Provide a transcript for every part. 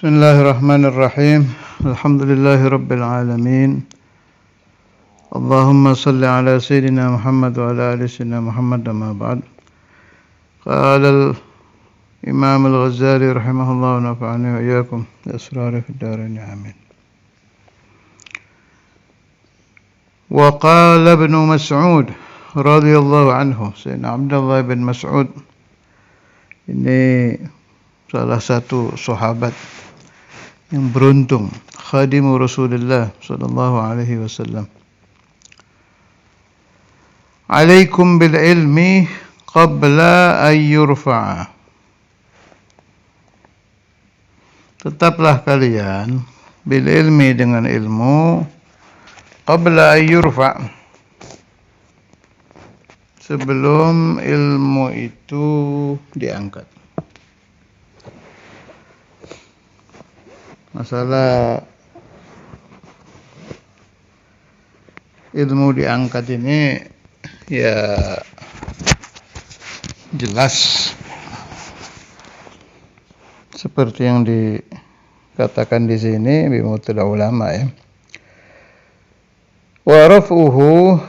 Bismillahirrahmanirrahim. Alhamdulillahi rabbil alamin. Allahumma salli ala sayyidina Muhammad wa ala ali sayyidina Muhammad amma ba'd. Qala al-Imam al-Ghazali rahimahullah wa nafa'ani wa iyyakum bi asrari fid darain amin. Wa qala Ibn Mas'ud radhiyallahu anhu, Sayyidina Abdullah bin Mas'ud ini salah satu sahabat yang beruntung, khadimu Rasulullah sallallahu alaihi wasallam. Alaikum bil ilmi qabla an yurfa'a. Tetaplah kalian bil ilmi dengan ilmu qabla an yurfa', sebelum ilmu itu diangkat. Masalah ilmu diangkat ini ya jelas seperti yang dikatakan di sini bimutul ulama ya. Wa raf'uhu,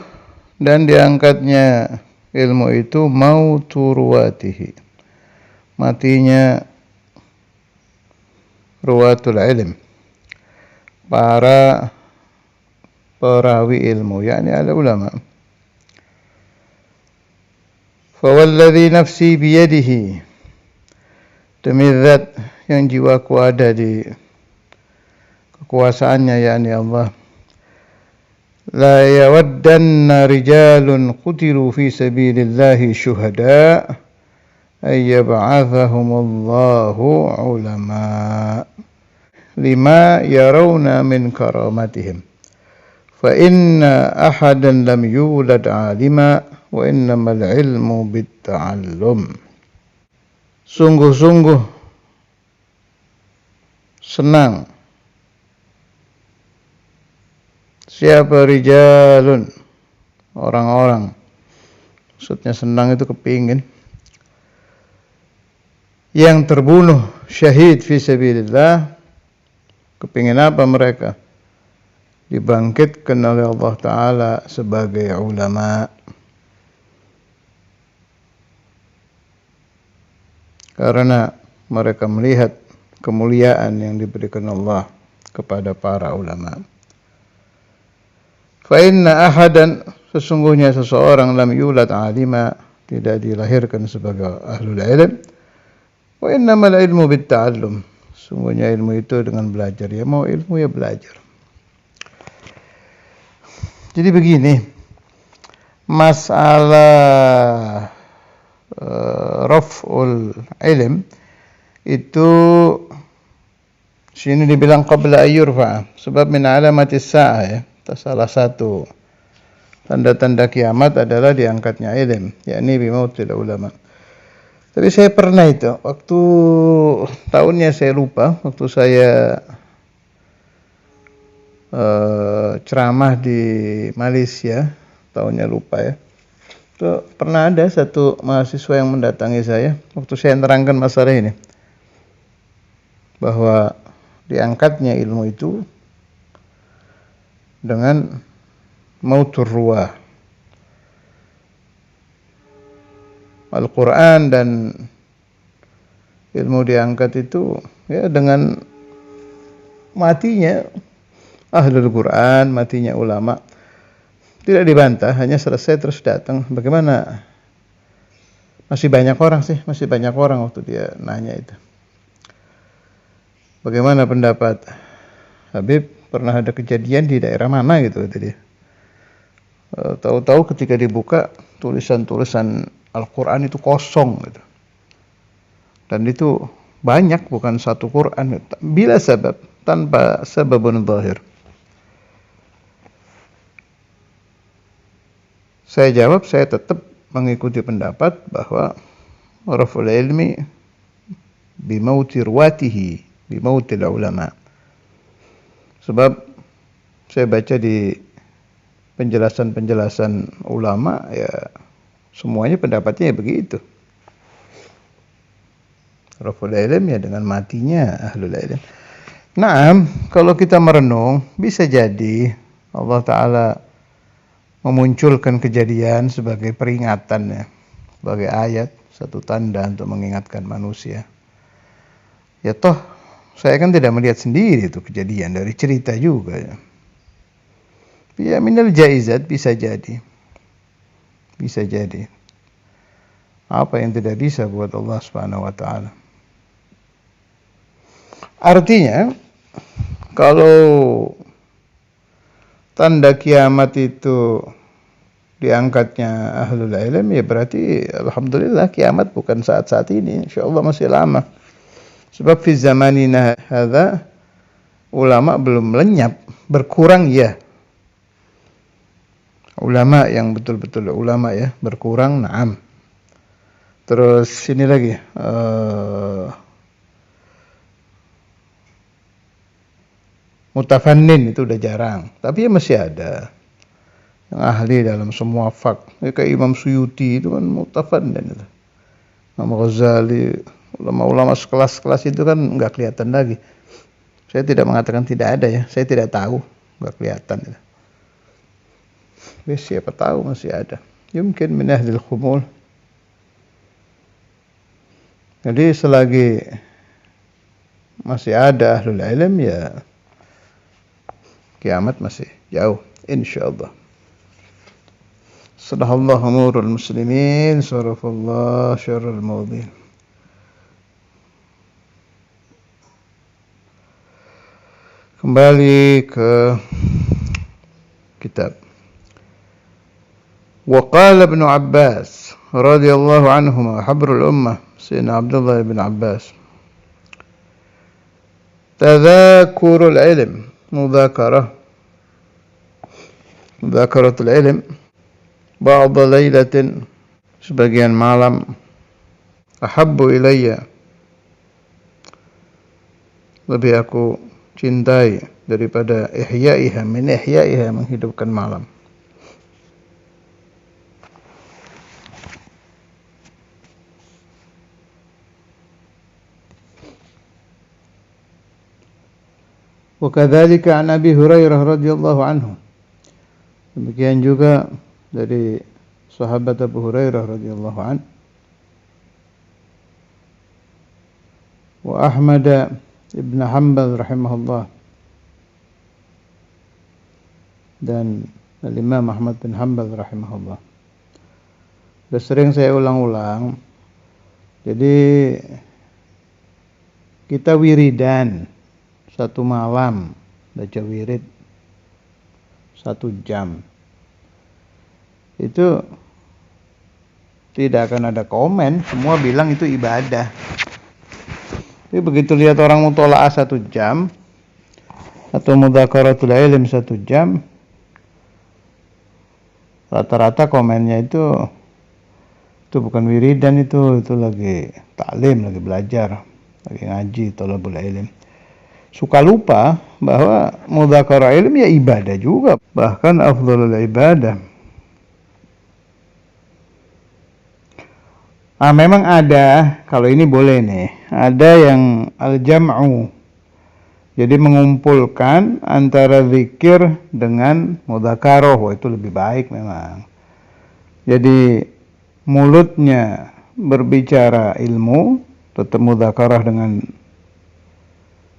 dan diangkatnya ilmu itu mautu ruwatihi, matinya ruwatul ilm, para perawi ilmu, yakni al ulama. Fawalladhi nafsi biyadihi, demi zat yang jiwaku ada di kekuasaannya, yakni Allah, la yawaddanna rijalun qutilu fi sabilillahi syuhada ayyab'athahumullahu ulama lima yarawna min karamatihim fa inna ahadan lam yulad alima wa innamal ilmu bitta'allum. Sungguh-sungguh senang siapa rijalun, orang-orang, maksudnya senang itu kepingin, yang terbunuh syahid fi sabilillah. Kepingin apa mereka? Dibangkitkan oleh Allah Ta'ala sebagai ulama. Karena mereka melihat kemuliaan yang diberikan Allah kepada para ulama. Fa inna ahadan, sesungguhnya seseorang, lam yulad alima, tidak dilahirkan sebagai ahlul ilm. Wa innamal ilmu bitta'allum, sungguhnya ilmu itu dengan belajar. Ya mau ilmu ya belajar. Jadi begini, masalah raf'ul ilm itu sini dibilang qabla ayyurfa, sebab min alamatis sa'ah ya. Salah satu tanda-tanda kiamat adalah diangkatnya ilm, yakni bimautil ulama. Tapi saya pernah itu, waktu tahunnya saya lupa, waktu saya ceramah di Malaysia, tahunnya lupa ya. Itu pernah ada satu mahasiswa yang mendatangi saya waktu saya menerangkan masalah ini, bahwa diangkatnya ilmu itu dengan mautur ruwah. Al-Quran dan ilmu diangkat itu ya dengan matinya ahlul Quran, matinya ulama. Tidak dibantah, hanya selesai terus datang. Bagaimana? Masih banyak orang sih, masih banyak orang waktu dia nanya itu. Bagaimana pendapat Habib? Pernah ada kejadian di daerah mana gitu kata dia. Tahu-tahu ketika dibuka tulisan-tulisan Al-Quran itu kosong gitu. Dan itu banyak, bukan satu Quran. Bila sebab, tanpa sebabun zahir. Saya jawab, saya tetap mengikuti pendapat bahwa raf'ul ilmi bimauti ruwatihi, bimautil ulama. Sebab saya baca di penjelasan-penjelasan ulama ya, semuanya pendapatnya ya begitu. Raful ilm ya dengan matinya ahlul ilm. Nah, kalau kita merenung, bisa jadi Allah Ta'ala memunculkan kejadian sebagai peringatan ya, sebagai ayat, satu tanda untuk mengingatkan manusia. Ya toh, saya kan tidak melihat sendiri itu kejadian, dari cerita juga ya. Ya minal jaizat, bisa jadi. Bisa jadi. Apa yang tidak bisa buat Allah Subhanahu wa taala. Artinya, kalau tanda kiamat itu diangkatnya ahlul ilm, ya berarti alhamdulillah kiamat bukan saat-saat ini, insyaallah masih lama. Sebab fi zamanina hadza ulama belum lenyap, berkurang ya. Ulama yang betul-betul ulama ya, berkurang, na'am. Terus ini lagi mutafannin itu udah jarang, tapi ya masih ada yang ahli dalam semua fak. Ya, kayak Imam Suyuti itu kan mutafannin itu. Imam Ghazali, ulama-ulama sekelas-kelas itu kan nggak kelihatan lagi. Saya tidak mengatakan tidak ada ya, saya tidak tahu, nggak kelihatan itu. Siapa tahu masih ada. Mungkin min ahlil khumul. Jadi selagi masih ada ahlul ilm ya kiamat masih jauh insyaallah. Sadaqallahu umurul muslimin, sarafallahu syarrul mawdhin. Kembali ke kitab. وقال ابن عباس رضي الله عنهما حبر الأمة سيدنا عبد الله بن عباس تذاكر العلم مذاكرة العلم بعض ليلة sebagian malam ahabbu ilayya lebih aku cintai daripada ihya'iha min ihya'iha menghidupkan malam. وكذلك عن أبي هريرة رضي الله عنه. Demikian juga dari sahabat Abu Hurairah radhiyallahu anhu. Wa Ahmad ibn Hanbal rahimahullah. Dan Imam Ahmad bin Hanbal rahimahullah. Sudah sering saya ulang-ulang. Jadi kita wiridan satu malam baca wirid 1 jam itu tidak akan ada komen, semua bilang itu ibadah. Jadi begitu lihat orang mutola'ah 1 jam atau mudzakkaratul ilm 1 jam, rata-rata komennya itu bukan wiridan, itu lagi taklim, lagi belajar, lagi ngaji, thalabul ilm. Suka lupa bahwa mudzakarah ilm ya ibadah juga, bahkan afdhalul ibadah. Memang ada, kalau ini boleh nih, ada yang al-jam'u. Jadi mengumpulkan antara zikir dengan mudzakarah, itu lebih baik memang. Jadi mulutnya berbicara ilmu, tetap mudzakarah dengan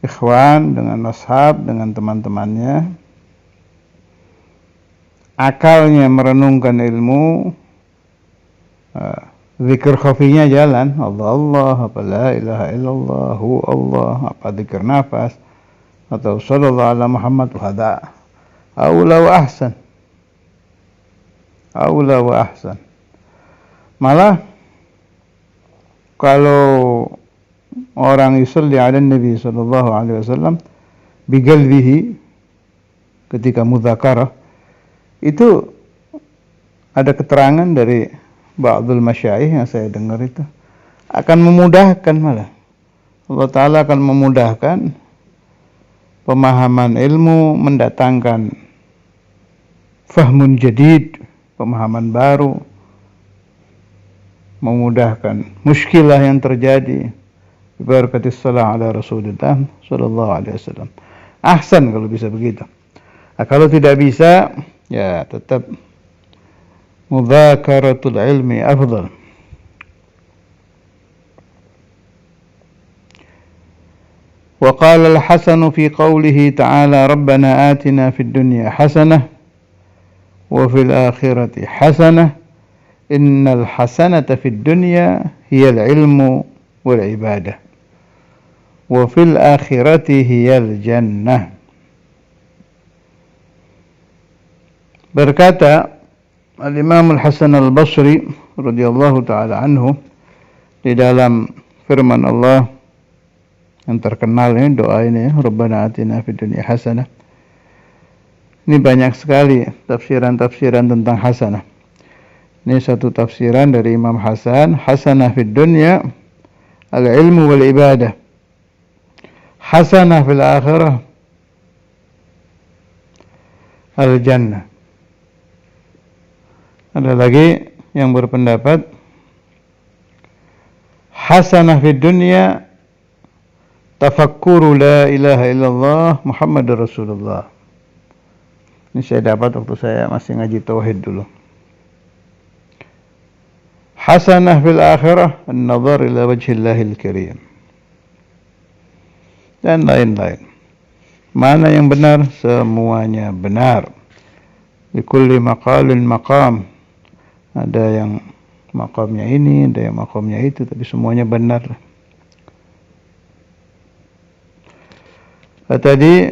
ikhwan, dengan ashab, dengan teman-temannya. Akalnya merenungkan ilmu, zikir khafinya jalan, Allah Allah, apa la ilaha illallah, hu Allah, apa zikir nafas, atau sallallahu ala Muhammad, hada aula wa ahsan. Aula wa ahsan. Malah kalau orang yusalli ala Nabi sallallahu alaihi wasallam biqalbihi ketika mudzakarah, itu ada keterangan dari ba'dul masyayikh yang saya dengar, itu akan memudahkan, malah Allah Ta'ala akan memudahkan pemahaman ilmu, mendatangkan fahmun jadid, pemahaman baru, memudahkan muskilah yang terjadi, Berkatis salam ala Rasulullah sallallahu alaihi wasallam. Ahsan kalau bisa begitu. Nah, kalau tidak bisa, ya tetap mudhakaratul ilmi afdal. وقال الحسن في قوله تعالى ربنا آتنا في الدنيا حسنة وفي الآخرة حسنة إن الحسنة في الدنيا هي العلم والعبادة وفي الآخرة هي الجنة. Berkata Al-Imam Al-Hasan Al-Basri radhiyallahu taala anhu di dalam firman Allah yang terkenal ini, doa ini, Rabbana atina fid dunya hasanah. Ini banyak sekali tafsiran-tafsiran tentang hasanah. Ini satu tafsiran dari Imam Hasan, hasanah fid dunya al-ilmu wal ibadah. Hasanah fil akhirah al-jannah. Ada lagi yang berpendapat hasanah fid dunya tafakkuru la ilaha illallah Muhammadur Rasulullah. Ini saya dapat waktu saya masih ngaji tauhid dulu. Hasanah fil akhirah an-nazar ila wajhillahil karim. Dan lain-lain. Mana yang benar? Semuanya benar. Likulli maqalin maqam. Ada yang makamnya ini, ada yang makamnya itu, tapi semuanya benar. Tadi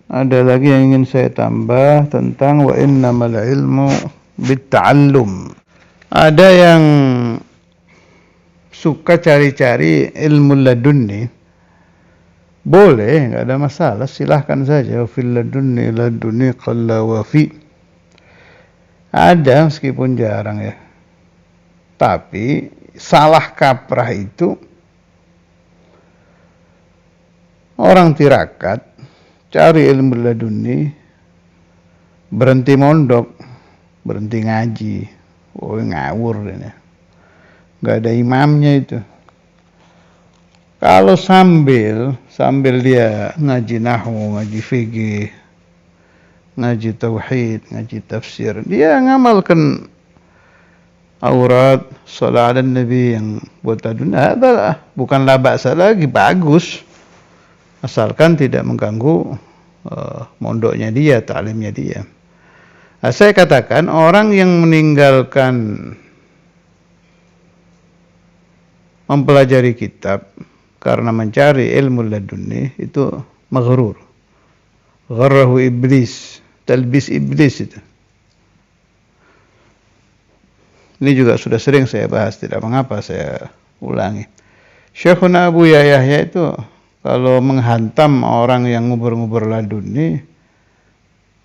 ada lagi yang ingin saya tambah tentang wa innamal ilmu bitta'allum. Ada yang suka cari-cari ilmu ladunni, boleh, nggak ada masalah, silahkan saja. Fil ladunni qalla wa fi. Ada meskipun jarang ya. Tapi salah kaprah itu orang tirakat cari ilmu laduni, berhenti mondok, berhenti ngaji, oh ngawur ini, nggak ada imamnya itu. Kalau sambil dia ngaji nahwu, ngaji fikih, ngaji tauhid, ngaji tafsir, dia ngamalkan aurat, salat dan nabi yang buat laduni, adalah bukanlah ba'sa lagi, bagus. Asalkan tidak mengganggu mondoknya dia, ta'limnya dia. Nah, saya katakan orang yang meninggalkan mempelajari kitab karena mencari ilmu laduni itu maghrur. Gharrahu iblis, talbis iblis itu. Ini juga sudah sering saya bahas, tidak mengapa saya ulangi. Syekhuna Abu Yahya itu kalau menghantam orang yang ngubur-ngubur laduni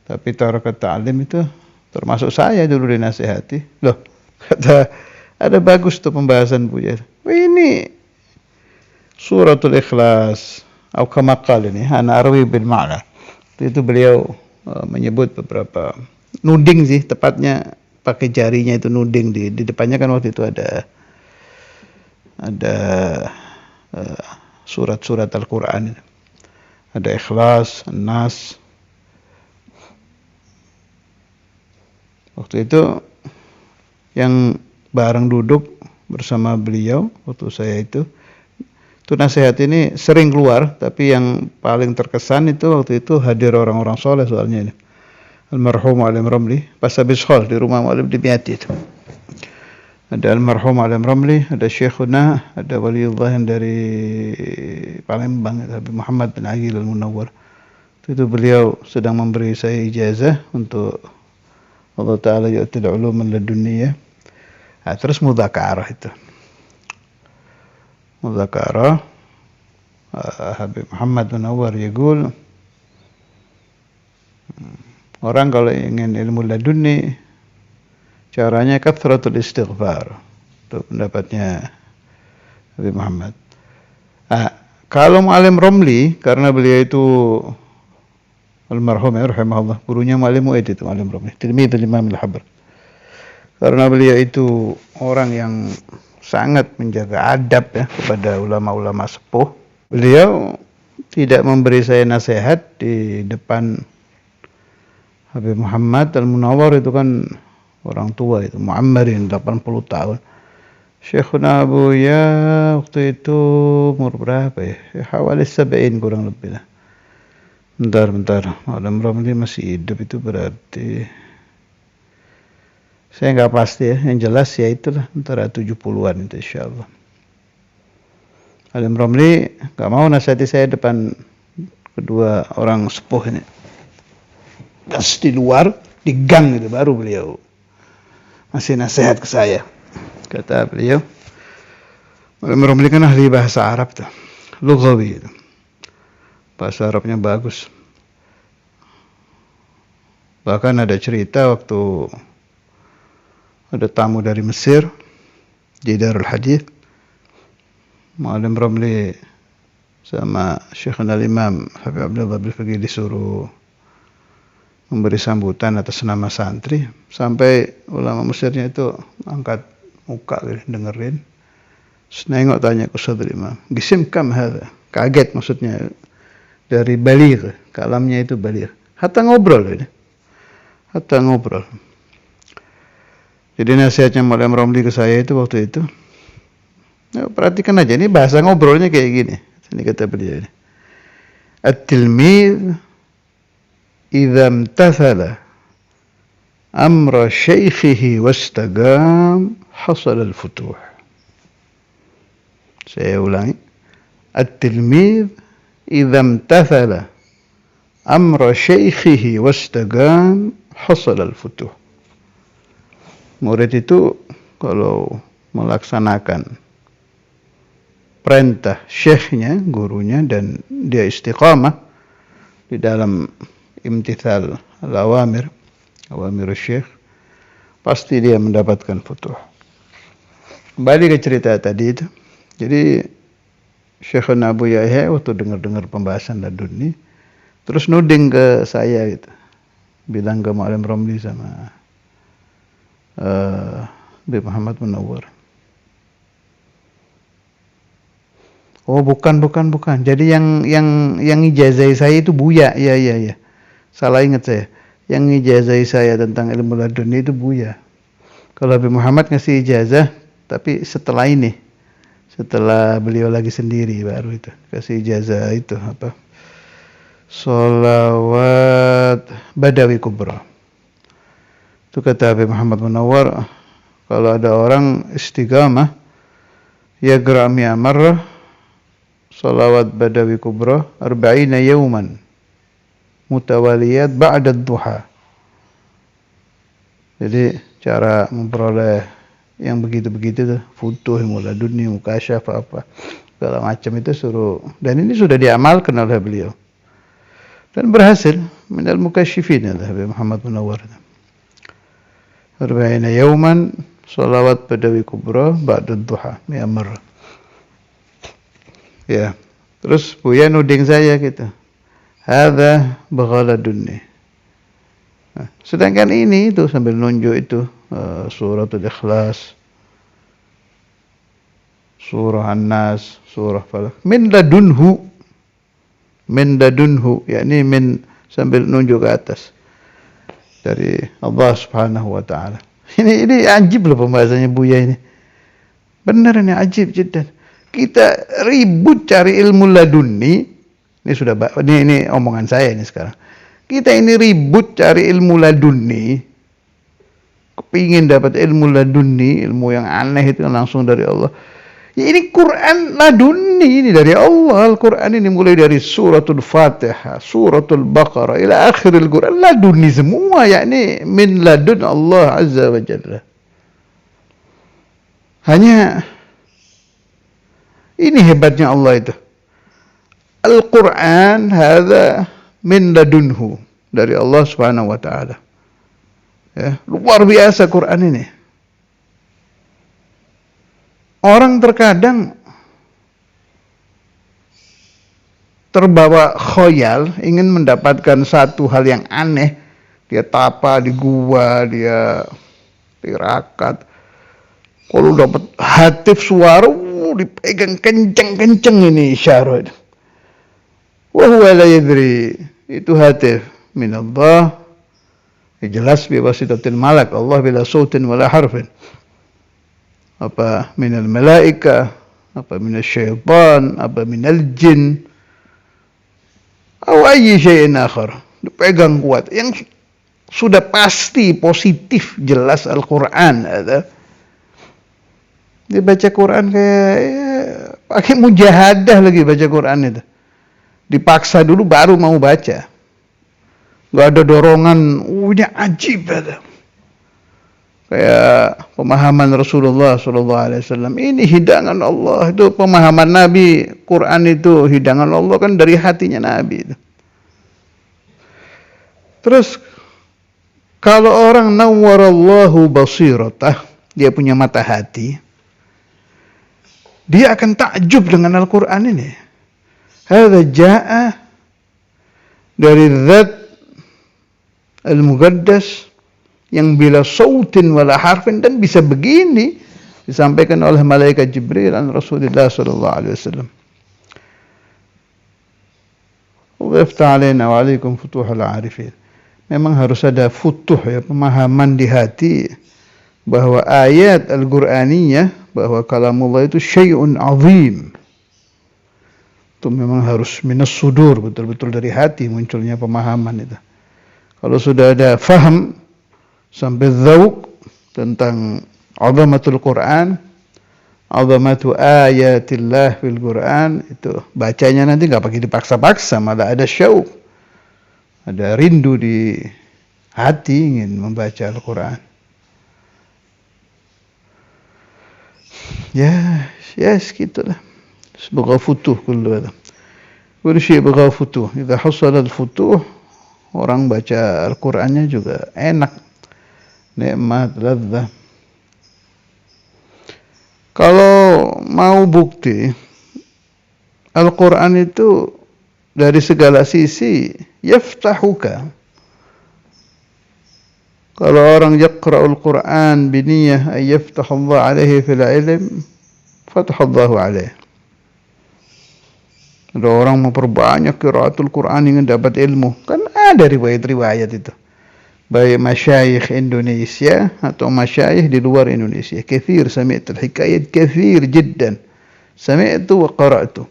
tapi taraka ta'lim itu, termasuk saya dulu dinasihati. Loh, kata ada bagus tuh pembahasan Buya. Ini suratul Ikhlas atau kama qala ini ana arwi bil ma'na. Itu beliau menyebut beberapa nuding sih, tepatnya pakai jarinya itu nuding di depannya kan waktu itu ada surat-surat Al-Quran, ada Ikhlas, An-Nas. Waktu itu yang bareng duduk bersama beliau waktu saya itu nasihat ini sering keluar, tapi yang paling terkesan itu waktu itu hadir orang-orang soleh soalnya ini. Almarhum Alim Ramli pas habis khol di rumah Alim di Miati itu. Ada Almarhum Alim Ramli, ada Syekhuna, ada Waliullah yang dari Palembang, Habib Muhammad bin Aqil Al-Munawwar. Itu beliau sedang memberi saya ijazah untuk Allah Ta'ala yu'til ulum laduniyah. Nah, terus mudzakarah itu. Mudzakarah Habib Muhammad bin Munawwar yaqul, orang kalau ingin ilmu laduni caranya kathratul istighfar. Itu pendapatnya Habib Muhammad. Nah, kalau Mu'alim Romli, karena beliau itu almarhum ya rahimahullah, gurunya Mu'alim Mu'aid itu Mu'alim Romli, tilmidz Imam Al-Habr. Karena beliau itu orang yang sangat menjaga adab ya kepada ulama-ulama sepuh. Beliau tidak memberi saya nasihat di depan Habib Muhammad Al-Munawwar, itu kan orang tua itu, Muammarin 80 tahun. Syekhuna Abuya waktu itu umur berapa ya? Hawali 70 kurang lebih lah. Bentar. Malam Ramli masih hidup itu berarti saya nggak pasti ya. Yang jelas ya itulah antara 70-an itu insyaallah. Alim Ramli nggak mau nasihati saya depan kedua orang sepuh ini. Das di luar, di gang itu baru beliau masih nasihat ke saya. Kata beliau, Alim Ramli kan ahli bahasa Arab tuh, lughawi itu. Bahasa Arabnya bagus. Bahkan ada cerita waktu ada tamu dari Mesir di Darul Hadith, Muallim Ramli sama Syekhuna Al-Imam Habib Abdullah bin Faqih disuruh memberi sambutan atas nama santri, sampai ulama Mesirnya itu angkat muka dengerin. Terus nengok tanya ke Ustaz Imam, "Gisim kam hadha?" Kaget maksudnya. Dari baligh, kalamnya itu baligh. Hatta ngobrol ini. Hatta ngobrol. Jadi nasihatnya Muallim Ramli ke saya itu waktu itu, ya, perhatikan aja, ini bahasa ngobrolnya kayak gini. Ini kata beliau ini. At-tilmidh idza imtathala amra syaikhihi wastaqam hasala al-futuh. Saya ulangi. At-tilmidh idza imtathala amra syaikhihi wastaqam hasala al-futuh. Murid itu kalau melaksanakan perintah syekhnya, gurunya, dan dia istiqamah di dalam imtithal al-awamir, awamir syekh, pasti dia mendapatkan futuh. Kembali ke cerita tadi itu. Jadi Syekhuna Abu Yahya waktu dengar pembahasan laduni, terus nuding ke saya gitu, bilang ke Muallim Ramli sama Habib Muhammad Munawwar. Oh bukan. Jadi yang ijazai saya itu Buya. Iya. Salah ingat saya. Yang ijazai saya tentang ilmu laduni itu Buya. Kalau Habib Muhammad ngasih ijazah, tapi setelah ini. Setelah beliau lagi sendiri baru itu kasih ijazah itu apa? Sholawat Badawi Kubra. Itu kata Habib Muhammad Munawwar, kalau ada orang istiqamah yagra mi'a marrah sholawat Badawi Kubra 40 yawman mutawaliyat ba'da ad-duha. Jadi cara memperoleh yang begitu-begitu tuh, futuh, muladuni, mukasyaf, apa segala macam itu suruh, dan ini sudah diamalkan oleh beliau dan berhasil. Minal mukasyifin Habib Muhammad Munawwar. 40 yawman sholawat Badawi Kubra ba'da ad-duha mi'amar. Ya, terus Buya nuding saya gitu, hadza baghaladunni. Nah, sedangkan ini itu sambil nunjuk itu suratul Ikhlas, surah An-Nas, surah Falaq, min ladunhu, yakni min sambil nunjuk ke atas dari Allah Subhanahu wa taala. Ini ajib loh pembahasannya Buya ini. Benar ini ajib jiddan. Kita ribut cari ilmu laduni. Ini omongan saya ini sekarang. Kita ini ribut cari ilmu laduni. Kepingin dapat ilmu laduni, ilmu yang aneh itu langsung dari Allah. Ya, ini Quran laduni, ini dari Allah. Al-Quran ini mulai dari suratul Fatihah, suratul Baqarah, ila akhiril Quran. Laduni semua, yakni min ladun Allah Azza wa Jalla. Hanya ini hebatnya Allah itu. Al-Quran hadza min ladunhu, dari Allah Subhanahu wa taala. Ya, luar biasa Quran ini. Orang terkadang terbawa khoyal, ingin mendapatkan satu hal yang aneh. Dia tapa di gua, dia tirakat, Kalau dapat hatif suara, dipegang kenceng-kenceng ini isyarat. Wa huwa la yadri, itu hatif min Allah, jelas bi wasitatil malak, Allah bila sautin wala harfin. Apa minal malaika, apa minal syaitan, apa minal jin, atau ayyi syai'in akhar. Dipegang kuat. Yang sudah pasti positif jelas Al-Quran ada. Dia baca Quran kayak pakai mujahadah lagi baca Quran itu. Dipaksa dulu baru mau baca. Gak ada dorongan, ini ajib ada. Kayak pemahaman Rasulullah SAW. Ini hidangan Allah. Itu pemahaman Nabi. Quran itu hidangan Allah kan dari hatinya Nabi itu. Terus kalau orang nawwarallahu basiratah, dia punya mata hati, dia akan takjub dengan Al-Quran ini. Hadza jaa dari zat al-muqaddas yang bila sautin wala harfin, dan bisa begini disampaikan oleh malaikat Jibril an Rasulullah sallallahu alaihi wasallam. Wa yaftah alaina wa alaikum futuhul arifin. Memang harus ada futuh ya, pemahaman di hati bahwa ayat Al-Qur'aniyah, bahwa kalamullah itu syai'un azim. Itu memang harus minas sudur, betul-betul dari hati munculnya pemahaman itu. Kalau sudah ada faham sampai dzauq tentang azamatul Quran, azamatu ayatillah fil Quran, itu bacanya nanti enggak pakai dipaksa-paksa, malah ada syauq. Ada rindu di hati ingin membaca Al-Quran. Ya, segitulah. Sebagai futuh kullu hada. Kullu syai' bagha futuh. Idza hasala al-futuh, orang baca Al-Qur'annya juga enak. Nikmat, ladzah. Kalau mau bukti Al-Qur'an itu dari segala sisi yaftahuka. Kalau orang yaqra'ul Qur'an biniyah ay yaftahullah alaihi fil ilm, fatahullahu alaihi. Ada orang memperbanyak qiraatul Qur'an ingin dapat ilmu. Kan ada riwayat-riwayat itu. Baik masyayikh Indonesia atau masyayikh di luar Indonesia. Kathir sami'tul hikayat, kathir jiddan. Sami'tu wa qara'tu.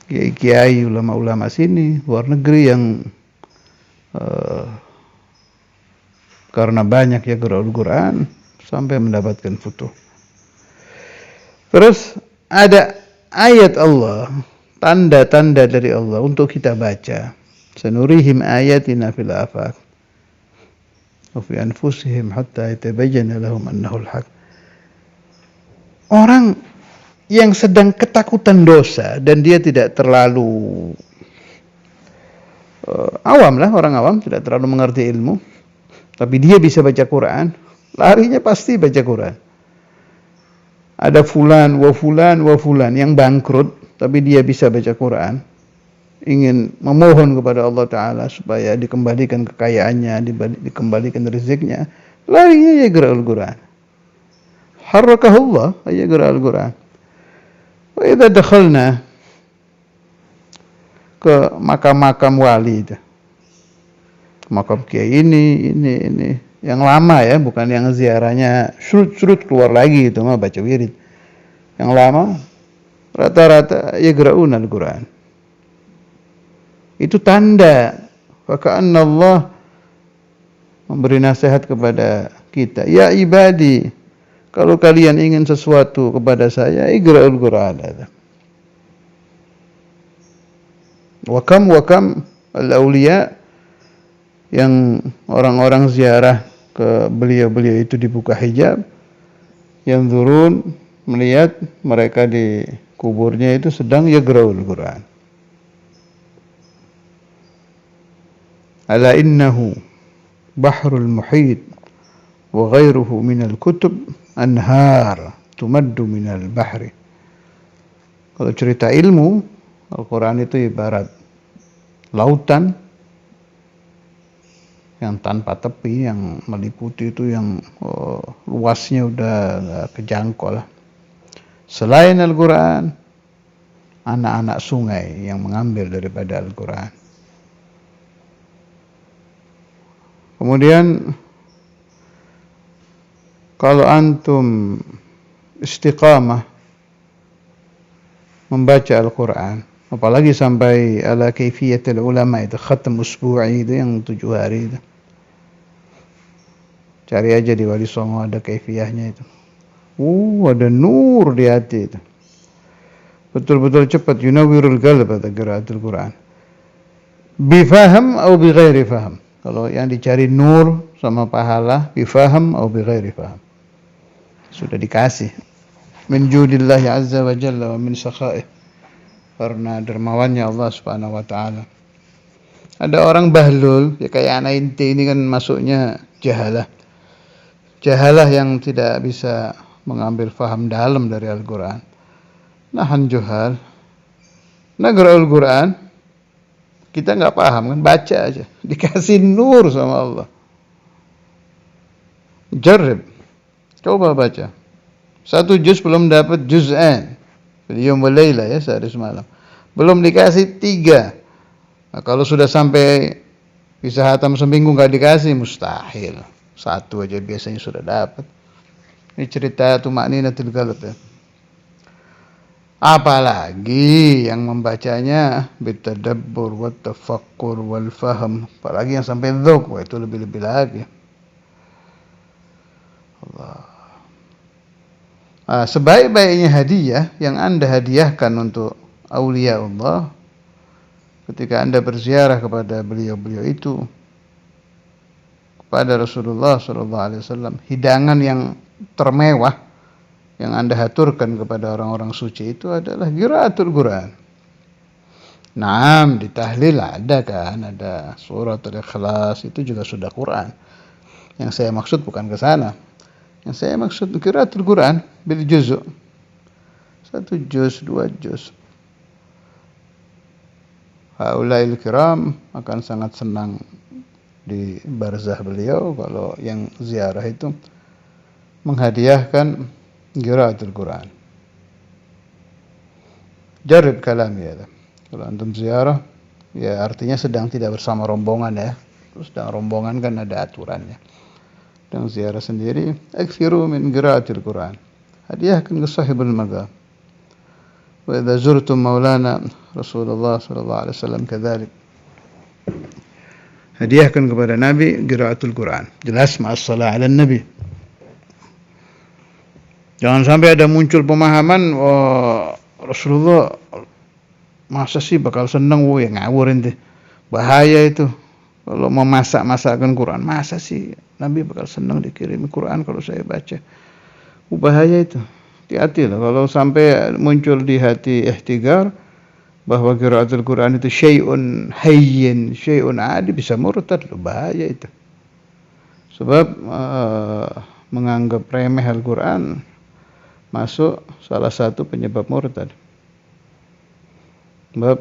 Kiai ulama-ulama sini luar negeri yang karena banyak ya Al-Quran sampai mendapatkan futuh. Terus ada ayat Allah, tanda-tanda dari Allah untuk kita baca. Sanurihim ayatina fil afaq wa fi anfusihim hatta yatabayyana lahum annahu al-haq. Orang yang sedang ketakutan dosa dan dia tidak terlalu awam lah, orang awam tidak terlalu mengerti ilmu, tapi dia bisa baca Quran, larinya pasti baca Quran. Ada fulan wa fulan yang bangkrut, tapi dia bisa baca Quran, ingin memohon kepada Allah Ta'ala supaya dikembalikan kekayaannya, dikembalikan rezekinya, larinya ya gerak Al-Quran. Harakahullah, ya gerak Al-Quran. Wa idza dakhalna ke makam-makam wali itu. Makam kiai ini yang lama ya, bukan yang ziarahnya surut keluar lagi itu mah baca wirid. Yang lama rata-rata yaqra'una Al-Qur'an. Itu tanda wa ka'anna Allah memberi nasihat kepada kita, ya ibadi, kalau kalian ingin sesuatu kepada saya, iqra'ul Qur'an. Wa kam al-awliya yang orang-orang ziarah ke beliau-beliau itu dibuka hijab, yang turun melihat mereka di kuburnya itu sedang yaqra'ul Qur'an. Ala innahu bahrul muhit wa ghairuhu minal kutub anhar tumaddu minal bahri. Kalau cerita ilmu, Al-Quran itu ibarat lautan yang tanpa tepi, yang meliputi itu yang luasnya udah nggak kejangkau lah. Selain Al-Quran, anak-anak sungai yang mengambil daripada Al-Quran. Kemudian kalau antum istiqamah membaca Al-Quran, apalagi sampai ala kaifiyatil ulama itu, khatam usbu'i itu yang 7 hari itu. Cari aja di Wali Songo ada kaifiyahnya itu. Ada nur di hati itu. Betul-betul cepat. Yunawwirul qalb kata qiraatul Quran. Bifaham atau bighairi faham. Kalau yang dicari nur sama pahala, bifaham atau bighairi faham. Sudah dikasih. Min judillahi azza wa jalla wa min sakhaih. Karena dermawannya Allah subhanahu wa ta'ala. Ada orang bahlul, ya kayak anak inti ini kan masuknya jahalah. Jahalah yang tidak bisa mengambil faham dalam dari Al-Quran. Nahan juhal. Nagra'ul Quran. Kita nggak paham kan, baca aja. Dikasih nur sama Allah. Jarib. Coba baca. 1 juz belum dapat juz'an. Yawm wa layla ya, sehari semalam. Belum dikasih 3. Nah, kalau sudah sampai bisa hatam seminggu nggak dikasih, mustahil. 1 aja biasanya sudah dapat. Ini cerita tumakninatul qalb ya. Apalagi yang membacanya bitadabbur wa tafakkur wal faham, apalagi yang sampai dzauq, itu lebih-lebih lagi. Allah. Sebaik-baiknya hadiah yang Anda hadiahkan untuk aulia Allah ketika Anda berziarah kepada beliau-beliau itu, kepada Rasulullah SAW, hidangan yang termewah yang Anda haturkan kepada orang-orang suci itu adalah qiraatul Quran. Naam, di tahlil ada kan, ada surat Al-Ikhlas, itu juga sudah Quran. Yang saya maksud bukan ke sana. Yang saya maksud qiraatul Quran bil juz'. 1 juz, 2 juz. Haulail kiram akan sangat senang di barzah beliau kalau yang ziarah itu menghadiahkan qiraatul Quran. Jarib kalam ya. Kalau antum ziarah, ya artinya sedang tidak bersama rombongan ya. Terus sedang rombongan kan ada aturannya. Sedang ziarah sendiri, akthiru min qiraatil Quran. Hadiahkan ke sahibul maqam. Wa idza zurtum maulana Rasulullah sallallahu alaihi wasallam kadzalik. Hadiahkan kepada Nabi qiraatul Quran. Jelas ma'as shalah 'ala nabi. Jangan sampai ada muncul pemahaman Rasulullah masa sih bakal seneng, ya ngawur ente. Bahaya itu. Kalau mau masak-masakkan Quran, masa sih Nabi bakal seneng dikirim Quran kalau saya baca. Bahaya itu. Hati-hati lah kalau sampai muncul di hati ihtigar bahwa qiraatul Quran itu syai'un hayyin, syai'un adi, bisa murtad loh, bahaya itu. Sebab menganggap remeh Al-Quran masuk salah satu penyebab murtad. Sebab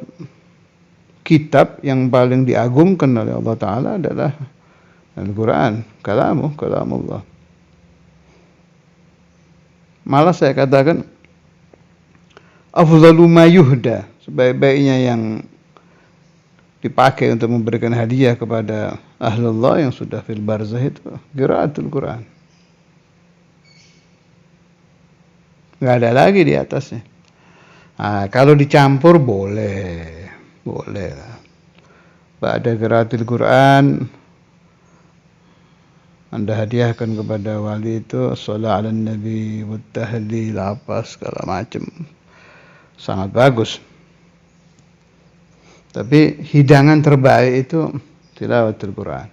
kitab yang paling diagungkan oleh Allah Ta'ala adalah Al-Quran, kalamullah. Malah saya katakan afdhalu ma yuhda, sebaik-baiknya yang dipakai untuk memberikan hadiah kepada ahlullah yang sudah fil barzah itu qiraatul Quran. Nggak ada lagi di atasnya. Kalau dicampur boleh lah. Ba'da qiraatil Quran Anda hadiahkan kepada wali itu shalah 'alan nabi wa tahlil apa segala macam. Sangat bagus. Tapi hidangan terbaik itu tilawatul Quran.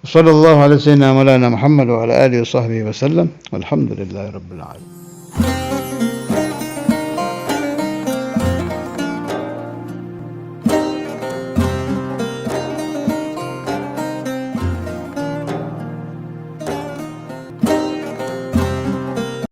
Sallallahu alaihi wasallam Muhammad wa ala alihi wa sahbihi wasallam. Walhamdulillahirabbil alamin.